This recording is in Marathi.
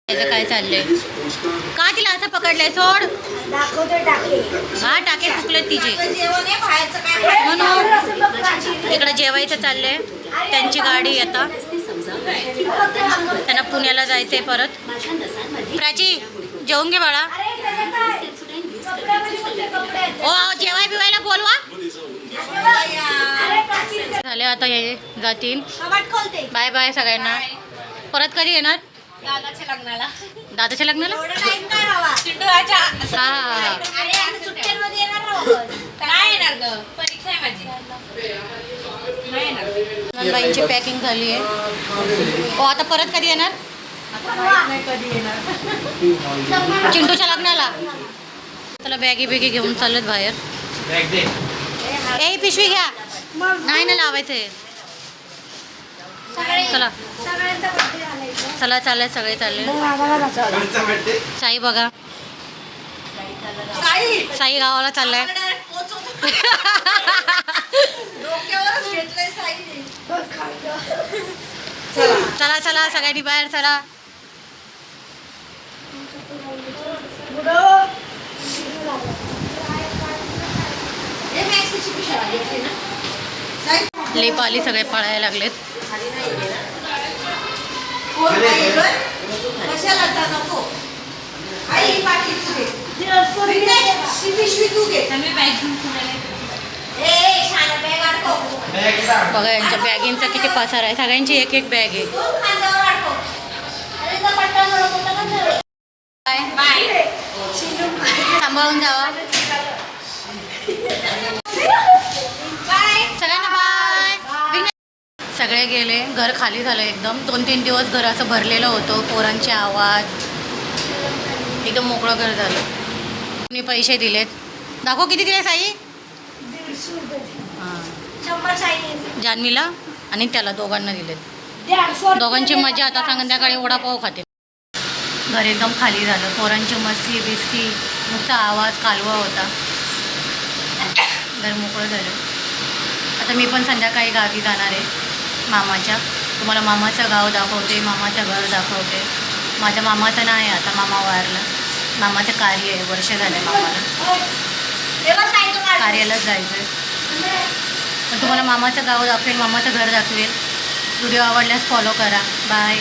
त्याचं काय चाललंय का तिला असं पकडलंय सोड हा टाके फुकलेत तिचे म्हणून इकडे जेवायचं चाललंय त्यांची गाडी आता त्यांना पुण्याला जायचंय परत प्राची जेवून घे बाळा ओ जेवाय बिवायला बोलवा झाले आता हे जातील बाय बाय सगळ्यांना परत कधी येणार दादाच्या लग्नाला बाईंची पॅकिंग झाली आहे हो आता परत कधी येणार चिंटूच्या लग्नाला त्याला बॅगी बिगी घेऊन चालत बाहेर ए पिशवी घ्या नाही ना लावायचंय चला चला चाललंय सगळे चालले साई बघा साई गावाला चाललाय चला चला सगळ्यांनी बाहेर चला लेप आली सगळे पळायला लागलेत बघा यांच्या बॅगींचा किती पसार आहे सगळ्यांची एक एक बॅग आहे सांभाळून जावा सगळ्यांना बाय सगळे गेले घर खाली झालं एकदम 2-3 दिवस घर असं भरलेलं होतं पोरांचे आवाज एकदम मोकळं घर झालं मी पैसे दिलेत दाखव किती दिले साई हां जान्हवीला आणि त्याला दोघांना दिलेत दोघांची मजा आता संध्याकाळी वडापाव खाते घर एकदम खाली झालं पोरांची मस्ती बिस्ती नुसता आवाज कालवा होता घर मोकळं झालं आता मी पण संध्याकाळी गावी जाणार आहे मामाच्या तुम्हाला मामाचं गाव दाखवते मामाचं घर दाखवते माझ्या मामाचं नाही आता मामा वारला मामाचं कार्य आहे वर्ष झालं आहे मामाला कार्यालाच जायचं आहे पण तुम्हाला मामाचं गाव दाखवेल मामाचं घर दाखवेल व्हिडिओ आवडल्यास फॉलो करा बाय